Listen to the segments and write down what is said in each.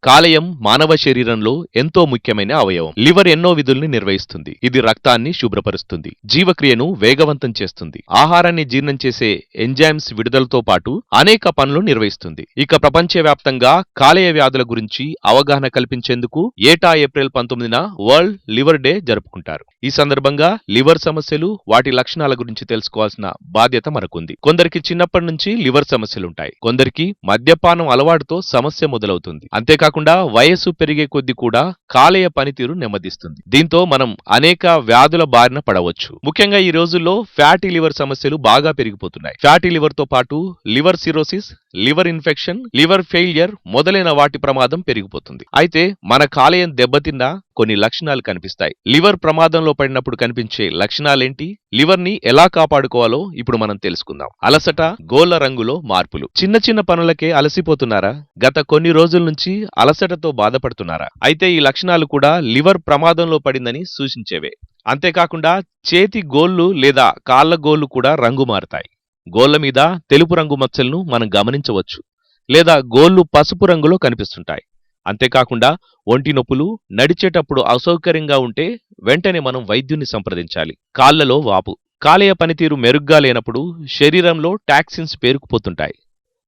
కాలేయం మానవ శరీరంలో ఎంతో ముఖ్యమైన అవయవం. లివర్ ఎన్నో విధుల్ని నిర్వహిస్తుంది. ఇది రక్తాన్ని శుభ్రపరుస్తుంది, జీవక్రియను వేగవంతం చేస్తుంది, ఆహారాన్ని జీర్ణం చేసే ఎంజైమ్స్ విడుదలతో పాటు అనేక పనులు నిర్వహిస్తుంది. ఇక ప్రపంచవ్యాప్తంగా కాలేయ వ్యాధుల గురించి అవగాహన కల్పించేందుకు ఏటా ఏప్రిల్ 19న వరల్డ్ లివర్ డే జరుపుకుంటారు. ఈ సందర్భంగా లివర్ సమస్యలు, వాటి లక్షణాల గురించి తెలుసుకోవాల్సిన బాధ్యత మనకుంది. కొందరికి చిన్నప్పటి నుంచి లివర్ సమస్యలుంటాయి, కొందరికి మద్యపానం అలవాటుతో సమస్య మొదలవుతుంది. అంతేకాకుండా వయస్సు పెరిగే కొద్దీ కూడా కాలేయ పనితీరు నెమ్మదిస్తుంది. దీంతో మనం అనేక వ్యాధుల బారిన పడవచ్చు. ముఖ్యంగా ఈ రోజుల్లో ఫ్యాటీ లివర్ సమస్యలు బాగా పెరిగిపోతున్నాయి. ఫ్యాటీ లివర్ తో పాటు liver cirrhosis, liver infection, liver failure మొదలైన వాటి ప్రమాదం పెరిగిపోతుంది. అయితే మన కాలేయం దెబ్బతిన్నా కొన్ని లక్షణాలు కనిపిస్తాయి. లివర్ ప్రమాదంలో పడినప్పుడు కనిపించే లక్షణాలేంటి, లివర్ ని ఎలా కాపాడుకోవాలో ఇప్పుడు మనం తెలుసుకుందాం. అలసట, గోళ్ల రంగులో మార్పులు. చిన్న చిన్న పనులకే అలసిపోతున్నారా? గత కొన్ని రోజుల నుంచి అలసటతో బాధపడుతున్నారా? అయితే ఈ లక్షణాలు కూడా లివర్ ప్రమాదంలో పడిందని సూచించేవే. అంతేకాకుండా చేతి గోళ్లు లేదా కాళ్ల గోళ్లు కూడా రంగు మారుతాయి. గోళ్ల మీద తెలుపు రంగు మచ్చలను మనం గమనించవచ్చు, లేదా గోళ్లు పసుపు రంగులో కనిపిస్తుంటాయి. అంతేకాకుండా ఒంటి నొప్పులు, నడిచేటప్పుడు అసౌకర్యంగా ఉంటే వెంటనే మనం వైద్యుని సంప్రదించాలి. కాళ్లలో వాపు. కాలేయ పనితీరు మెరుగ్గా లేనప్పుడు శరీరంలో టాక్సిన్స్ పేరుకుపోతుంటాయి.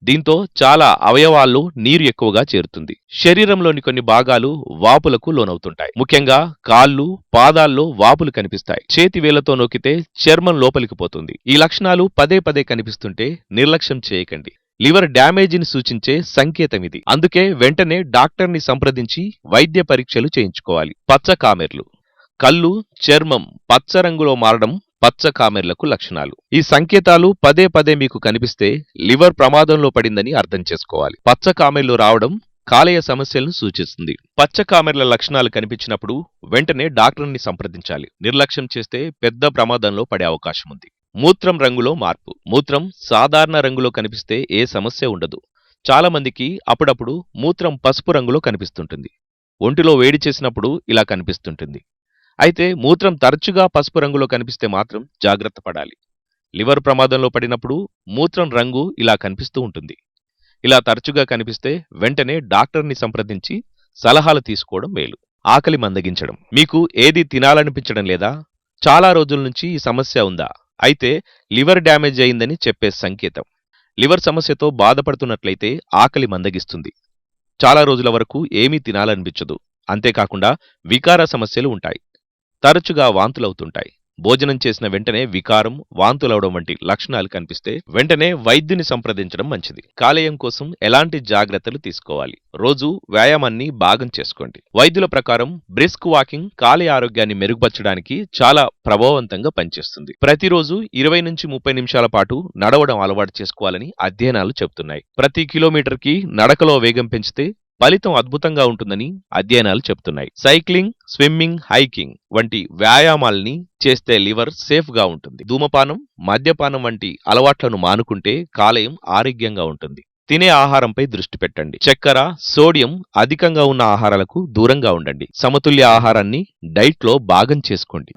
దీంతో చాలా అవయవాల్లో నీరు ఎక్కువగా చేరుతుంది. శరీరంలోని కొన్ని భాగాలు వాపులకు లోనవుతుంటాయి. ముఖ్యంగా కాళ్ళు, పాదాల్లో వాపులు కనిపిస్తాయి. చేతి వేళ్లతో నొక్కితే చర్మం లోపలికి పోతుంది. ఈ లక్షణాలు పదే పదే కనిపిస్తుంటే నిర్లక్ష్యం చేయకండి. లివర్ డ్యామేజీని సూచించే సంకేతమిది. అందుకే వెంటనే డాక్టర్ని సంప్రదించి వైద్య పరీక్షలు చేయించుకోవాలి. పచ్చ కామెర్లు. కళ్ళు, చర్మం పచ్చ రంగులో మారడం పచ్చ కామెర్లకు లక్షణాలు. ఈ సంకేతాలు పదే పదే మీకు కనిపిస్తే లివర్ ప్రమాదంలో పడిందని అర్థం చేసుకోవాలి. పచ్చ కామెర్లు రావడం కాలేయ సమస్యలను సూచిస్తుంది. పచ్చ కామెర్ల లక్షణాలు కనిపించినప్పుడు వెంటనే డాక్టర్ని సంప్రదించాలి. నిర్లక్ష్యం చేస్తే పెద్ద ప్రమాదంలో పడే అవకాశం ఉంది. మూత్రం రంగులో మార్పు. మూత్రం సాధారణ రంగులో కనిపిస్తే ఏ సమస్య ఉండదు. చాలా మందికి అప్పుడప్పుడు మూత్రం పసుపు రంగులో కనిపిస్తుంటుంది. ఒంటిలో వేడి చేసినప్పుడు ఇలా కనిపిస్తుంటుంది. అయితే మూత్రం తరచుగా పసుపు రంగులో కనిపిస్తే మాత్రం జాగ్రత్త పడాలి. లివర్ ప్రమాదంలో పడినప్పుడు మూత్రం రంగు ఇలా కనిపిస్తూ ఉంటుంది. ఇలా తరచుగా కనిపిస్తే వెంటనే డాక్టర్ని సంప్రదించి సలహాలు తీసుకోవడం మేలు. ఆకలి మందగించడం. మీకు ఏది తినాలనిపించడం లేదా? చాలా రోజుల నుంచి ఈ సమస్య ఉందా? అయితే లివర్ డ్యామేజ్ అయిందని చెప్పే సంకేతం. లివర్ సమస్యతో బాధపడుతున్నట్లయితే ఆకలి మందగిస్తుంది. చాలా రోజుల వరకు ఏమీ తినాలనిపించదు. అంతేకాకుండా వికార సమస్యలు ఉంటాయి. తరచుగా వాంతులవుతుంటాయి. భోజనం చేసిన వెంటనే వికారం, వాంతులవడం వంటి లక్షణాలు కనిపిస్తే వెంటనే వైద్యుని సంప్రదించడం మంచిది. కాలేయం కోసం ఎలాంటి జాగ్రత్తలు తీసుకోవాలి? రోజు వ్యాయామాన్ని భాగం చేసుకోండి. వైద్యుల ప్రకారం బ్రిస్క్ వాకింగ్ కాలేయ ఆరోగ్యాన్ని మెరుగుపరచడానికి చాలా ప్రభావవంతంగా పనిచేస్తుంది. ప్రతిరోజు 20 నుంచి 30 నిమిషాల పాటు నడవడం అలవాటు చేసుకోవాలని అధ్యయనాలు చెబుతున్నాయి. ప్రతి కిలోమీటర్కి నడకలో వేగం పెంచితే ఫలితం అద్భుతంగా ఉంటుందని అధ్యయనాలు చెబుతున్నాయి. సైక్లింగ్, స్విమ్మింగ్, హైకింగ్ వంటి వ్యాయామాల్ని చేస్తే లివర్ సేఫ్ గా ఉంటుంది. ధూమపానం, మద్యపానం వంటి అలవాట్లను మానుకుంటే కాలేయం ఆరోగ్యంగా ఉంటుంది. తినే ఆహారంపై దృష్టి పెట్టండి. చక్కెర, సోడియం అధికంగా ఉన్న ఆహారాలకు దూరంగా ఉండండి. సమతుల్య ఆహారాన్ని డైట్లో భాగం చేసుకోండి.